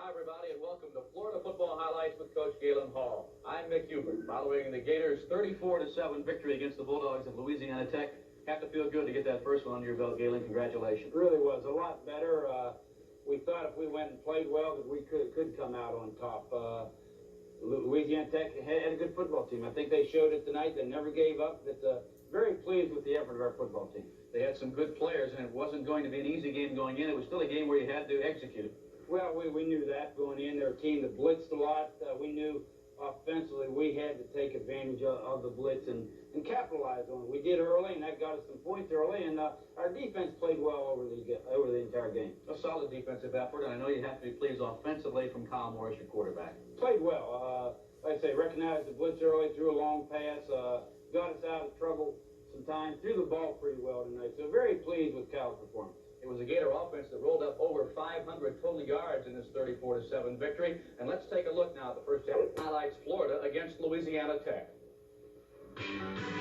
Hi, everybody, and welcome to Florida Football Highlights with Coach Galen Hall. I'm Mick Hubert. Following the Gators' 34-7 victory against the Bulldogs of Louisiana Tech, have to feel good to get that first one under your belt, Galen. Congratulations. It really was a lot better. We thought if we went and played well that we could come out on top. Louisiana Tech had a good football team. I think they showed it tonight. They never gave up. Very pleased with the effort of our football team. They had some good players, and it wasn't going to be an easy game going in. It was still a game where you had to execute it. Well, we knew that going in. They're a team that blitzed a lot. We knew offensively we had to take advantage of the blitz and capitalize on it. We did early, and that got us some points early, and our defense played well over the entire game. A solid defensive effort, and I know you have to be pleased offensively from Kyle Morris, your quarterback. Played well. Like I say, recognized the blitz early, threw a long pass, got us out of trouble sometimes, threw the ball pretty well tonight. So very pleased with Kyle's performance. It was a Gator offense that rolled up over 500 total yards in this 34-7 victory. And let's take a look now at the first half. Highlights Florida against Louisiana Tech.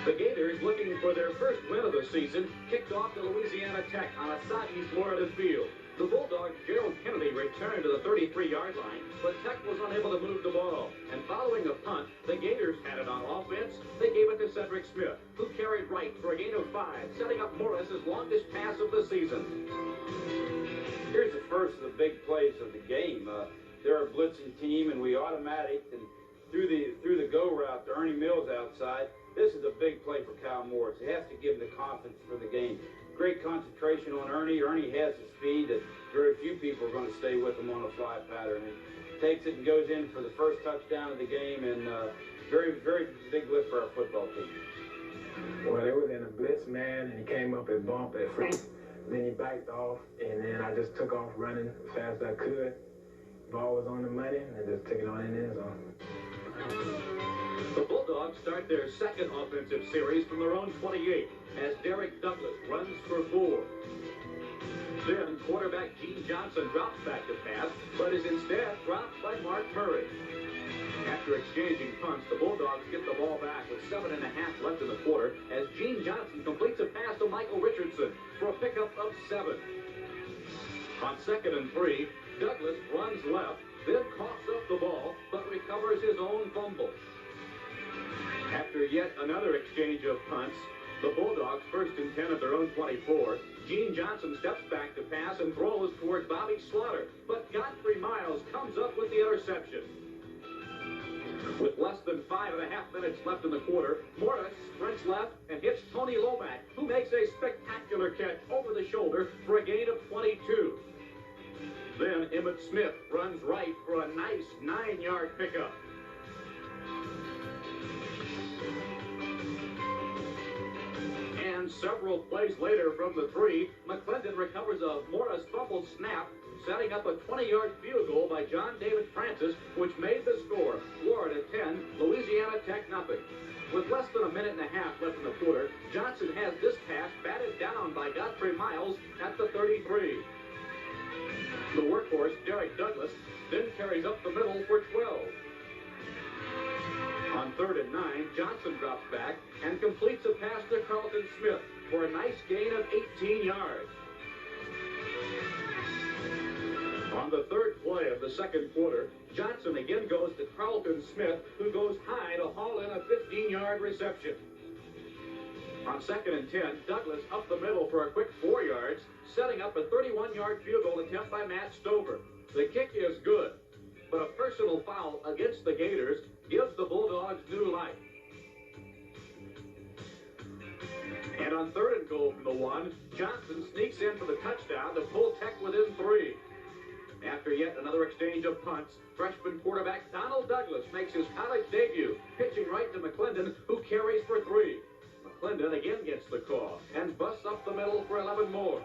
The Gators, looking for their first win of the season, kicked off to Louisiana Tech on a soggy Florida field. The Bulldogs' Gerald Kennedy returned to the 33-yard line, but Tech was unable to move the ball. And following a punt, the Gators had it on offense. They gave it to Cedric Smith, who carried right for a gain of 5, setting up Morris's longest pass of the season. Here's the first of the big plays of the game. They're a blitzing team, and we automatic and through the go route to Ernie Mills outside. This is a big play for Kyle Morris. He has to give him the confidence for the game. Great concentration on Ernie. Ernie has the speed that very few people are going to stay with him on a fly pattern. And takes it and goes in for the first touchdown of the game, and very, very big lift for our football team. Well, they was in a blitz, man, and he came up and bumped at first. Then he backed off, and then I just took off running as fast as I could. Ball was on the money, and just took it on in the end zone. The Bulldogs start their second offensive series from their own 28 as Derek Douglas runs for 4. Then quarterback Gene Johnson drops back to pass, but is instead dropped by Mark Murray. After exchanging punts, the Bulldogs get the ball back with 7.5 left in the quarter as Gene Johnson completes a pass to Michael Richardson for a pickup of 7. On 2nd and 3, Douglas runs left, then coughs up the ball, but recovers his own fumble. After yet another exchange of punts, the Bulldogs 1st and 10 at their own 24. Gene Johnson steps back to pass and throws towards Bobby Slaughter, but Godfrey Miles comes up with the interception. With less than 5.5 minutes left in the quarter, Morris sprints left and hits Tony Lomack, who makes a spectacular catch over the shoulder for a gain of 22. Then Emmitt Smith runs right for a nice 9-yard pickup. And several plays later from the 3, McClendon recovers a Morris fumbled snap, setting up a 20-yard field goal by John David Francis, which made the score Florida 10, Louisiana Tech nothing. With less than a minute and a half left in the quarter, Johnson has this pass batted down by Godfrey Miles at the 33. The workhorse, Derek Douglas, then carries up the middle for 12. On 3rd and 9, Johnson drops back and completes a pass to Carlton Smith for a nice gain of 18 yards. On the 3rd play of the 2nd quarter, Johnson again goes to Carlton Smith, who goes high to haul in a 15-yard reception. On 2nd and 10, Douglas up the middle for a quick 4 yards, setting up a 31-yard field goal attempt by Matt Stover. The kick is good, but a personal foul against the Gators gives the Bulldogs new life. And on 3rd and goal from the 1, Johnson sneaks in for the touchdown to pull Tech within 3. After yet another exchange of punts, freshman quarterback Donald Douglas makes his college debut, pitching right to McClendon, who carries for 3. McClendon again gets the call and busts up the middle for 11 more.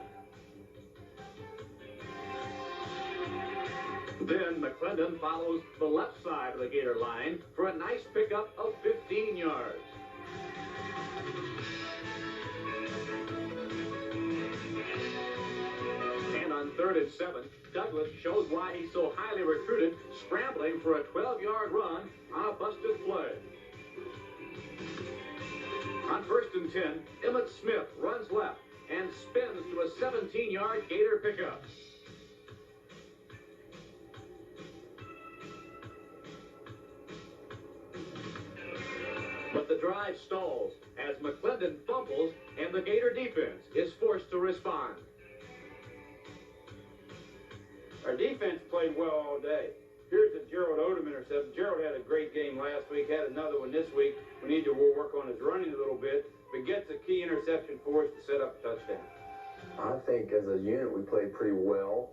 Then McClendon follows the left side of the Gator line for a nice pickup of 15 yards. And on 3rd and 7, Douglas shows why he's so highly recruited, scrambling for a 12-yard run on a busted play. On 1st and 10, Emmitt Smith runs left and spins to a 17-yard Gator pickup. the drive stalls as McClendon fumbles and the Gator defense is forced to respond. Our defense played well all day. Here's a Gerald Odom interception. Gerald had a great game last week, had another one this week. We need to work on his running a little bit, but gets a key interception for us to set up a touchdown. I think as a unit we played pretty well.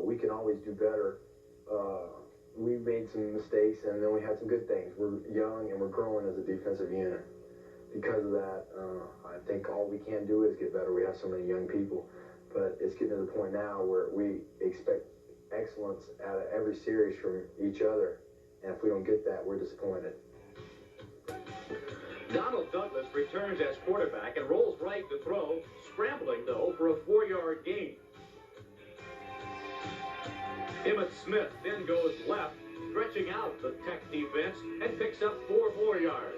We can always do better. We made some mistakes and then we had some good things. We're young and we're growing as a defensive unit. Because of that, I think all we can do is get better. We have so many young people, but it's getting to the point now where we expect excellence out of every series from each other, and if we don't get that, we're disappointed. Donald Douglas returns as quarterback and rolls right to throw, scrambling though for a 4-yard gain. Emmett Smith then goes left, stretching out the Tech defense and picks up 4 more yards.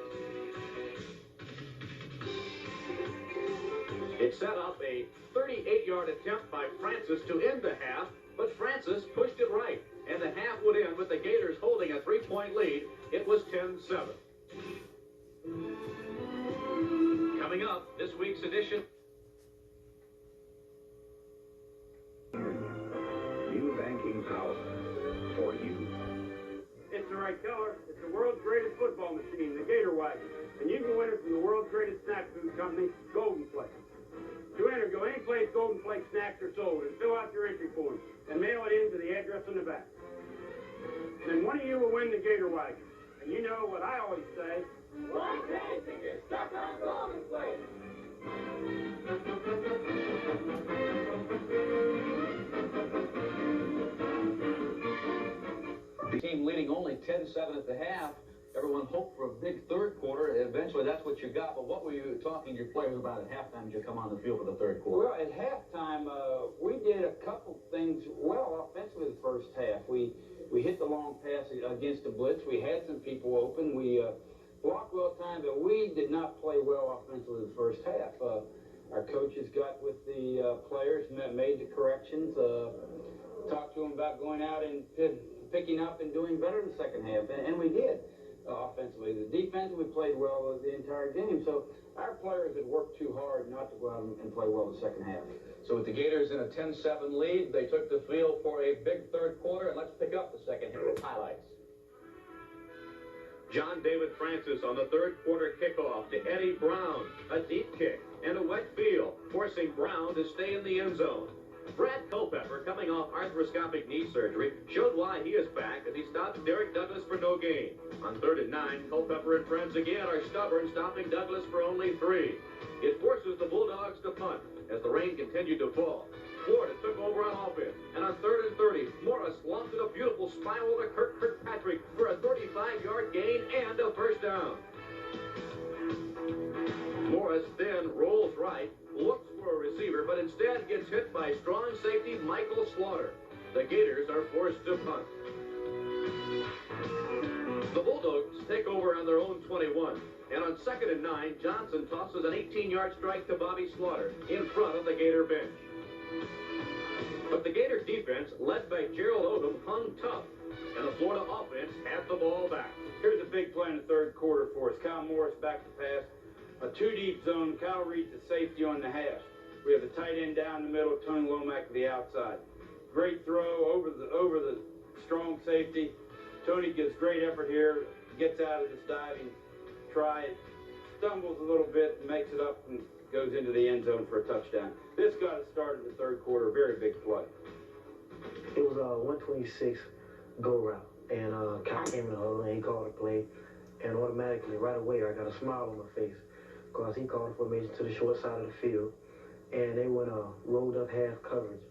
It set up a 38-yard attempt by Francis to end the half, but Francis pushed it right, and the half would end with the Gators holding a 3-point lead. It was 10-7. Coming up, this week's edition. New banking power for you. It's the right color. It's the world's greatest football machine, the Gator Wagon. And you can win it from the world's greatest snack food company, Golden Flakes. To enter, go any place Golden Flakes snacks are sold and fill out your entry form and mail it in to the address on the back. Then one of you will win the Gator Wagon. And you know what I always say, one taste and get stuck on Golden Flakes. The team leading only 10-7 at the half. Everyone hoped for a big third quarter. Eventually, that's what you got. But what were you talking to your players about at halftime as you come on the field for the third quarter? Well, at halftime, we did a couple things well offensively the first half. We hit the long pass against the blitz. We had some people open. We blocked well at times, but we did not play well offensively the first half. Our coaches got with the players, made the corrections, talked to them about going out and picking up and doing better in the second half, and we did. Offensively. The defense, we played well the entire game. So our players had worked too hard not to go out and play well the second half. So with the Gators in a 10-7 lead, they took the field for a big third quarter, and let's pick up the second half highlights. John David Francis on the third quarter kickoff to Eddie Brown. A deep kick and a wet field, forcing Brown to stay in the end zone. Brad Culpepper, coming off arthroscopic knee surgery, showed why he is back as he stops Derek Douglas for no gain. On 3rd and 9, Culpepper and friends again are stubborn, stopping Douglas for only 3. It forces the Bulldogs to punt as the rain continued to fall. Florida took over on offense, and on 3rd and 30, Morris launched a beautiful spiral to Kirkpatrick for a 35-yard gain and a first down. Morris then rolls right, looks for a receiver, but instead gets hit by strong safety Michael Slaughter. The Gators are forced to punt. The Bulldogs take over on their own 21, and on 2nd and 9, Johnson tosses an 18-yard strike to Bobby Slaughter in front of the Gator bench. But the Gator defense, led by Gerald Odom, hung tough, and the Florida offense had the ball back. Here's a big play in the third quarter for us. Kyle Morris back to pass. A 2-deep zone. Kyle reads the safety on the hash. We have the tight end down the middle, Tony Lomack to the outside. Great throw over the strong safety. Tony gives great effort here, gets out of this diving try, stumbles a little bit, makes it up, and goes into the end zone for a touchdown. This got us started in the third quarter. Very big play. It was a 126 go route, and Kyle came in the huddle and he called a play, and automatically right away I got a smile on my face because he called a formation to the short side of the field, and they went rolled up half coverage.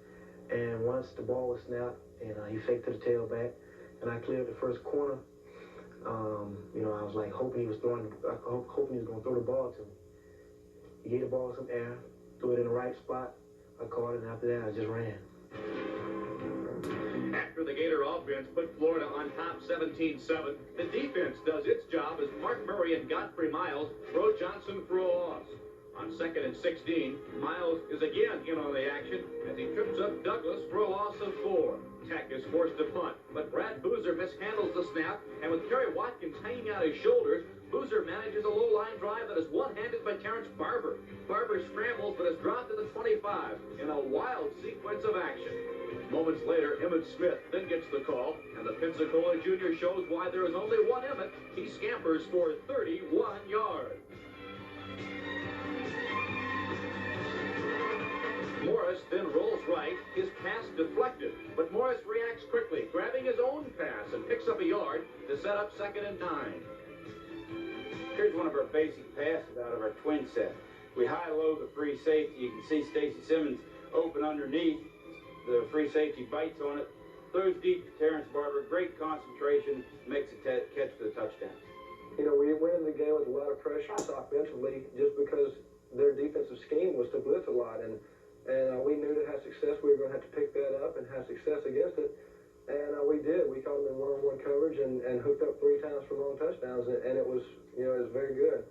And once the ball was snapped, and he faked to the tailback, and I cleared the first corner, I was like hoping he was going to throw the ball to me. He gave the ball some air, threw it in the right spot. I caught it, and after that I just ran. After the Gator offense put Florida on top 17-7, the defense does its job as Mark Murray and Godfrey Miles throw Johnson for a loss. On 2nd and 16, Miles is again in on the action as he trips up Douglas for a loss of 4. Tech is forced to punt, but Brad Boozer mishandles the snap, and with Kerry Watkins hanging out his shoulders, Boozer manages a low-line drive that is one-handed by Terrence Barber. Barber scrambles, but is dropped at the 25 in a wild sequence of action. Moments later, Emmett Smith then gets the call, and the Pensacola junior shows why there is only one Emmett. He scampers for 31 yards. Morris then rolls right, his pass deflected, but Morris reacts quickly, grabbing his own pass and picks up a yard to set up 2nd and 9. Here's one of our basic passes out of our twin set. We high-low the free safety. You can see Stacy Simmons open underneath. The free safety bites on it, throws deep to Terrence Barber. Great concentration, makes a catch for the touchdown. You know, we went in the game with a lot of pressure offensively just because their defensive scheme was to blitz a lot. And we knew to have success, we were going to have to pick that up and have success against it. And we did. We caught them in one-on-one coverage and hooked up 3 times for long touchdowns. And it was, you know, it was very good.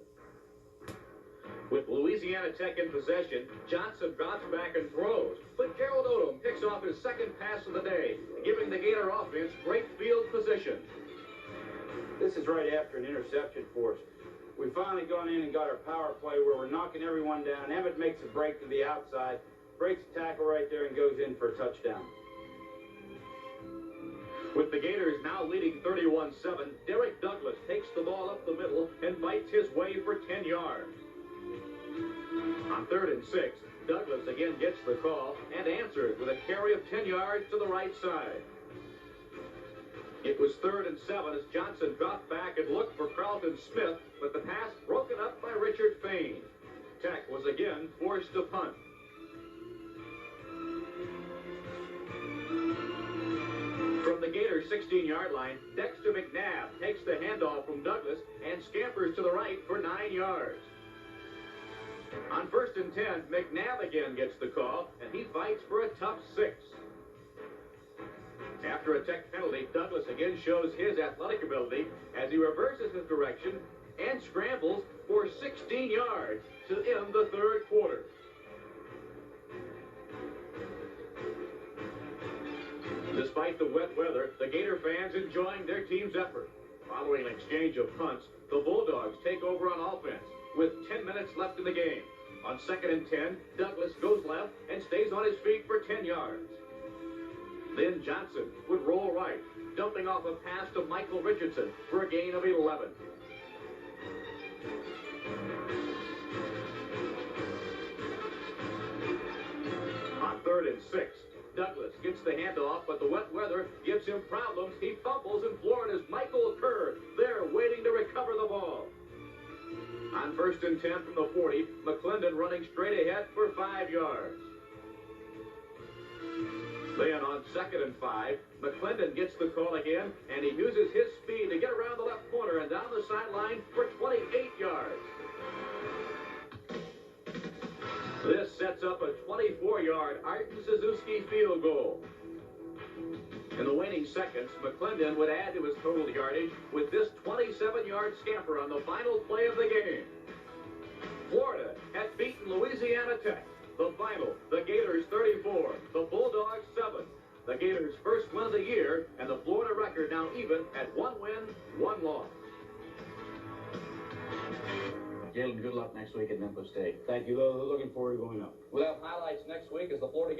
With Louisiana Tech in possession, Johnson drops back and throws. But Gerald Odom picks off his 2nd pass of the day, giving the Gator offense great field position. This is right after an interception for us. We finally gone in and got our power play where we're knocking everyone down. Emmett makes a break to the outside, breaks a tackle right there and goes in for a touchdown. With the Gators now leading 31-7, Derek Douglas takes the ball up the middle and bites his way for 10 yards. On 3rd and 6, Douglas again gets the call and answers with a carry of 10 yards to the right side. It was 3rd and 7 as Johnson dropped back and looked for Carlton Smith, but the pass broken up by Richard Fain. Tech was again forced to punt. From the Gators' 16-yard line, Dexter McNabb takes the handoff from Douglas and scampers to the right for 9 yards. On 1st and 10, McNabb again gets the call, and he fights for a tough 6. After a Tech penalty, Douglas again shows his athletic ability as he reverses his direction and scrambles for 16 yards to end the 3rd quarter. Despite the wet weather, the Gator fans enjoying their team's effort. Following an exchange of punts, the Bulldogs take over on offense with 10 minutes left in the game. On 2nd and 10, Douglas goes left and stays on his feet for 10 yards. Then Johnson would roll right, dumping off a pass to Michael Richardson for a gain of 11. On 3rd and 6, Douglas gets the handoff, but the wet weather gives him problems. He fumbles, and Florida's Michael Kerr there waiting to recover the ball. On 1st and 10 from the 40, McClendon running straight ahead for 5 yards. Then on 2nd and 5, McClendon gets the call again, and he uses his speed to get around the left corner and down the sideline for 28 yards. This sets up a 24-yard Arden Suzuki field goal. In the waning seconds, McClendon would add to his total yardage with this 27-yard scamper on the final play of the game. Florida had beaten Louisiana Tech. The final, the Gators 34, the Bulldogs 7. The Gators' first win of the year, and the Florida record now even at 1 win, 1 loss. Galen, good luck next week at Memphis State. Thank you. Looking forward to going up. We'll have highlights next week as the Florida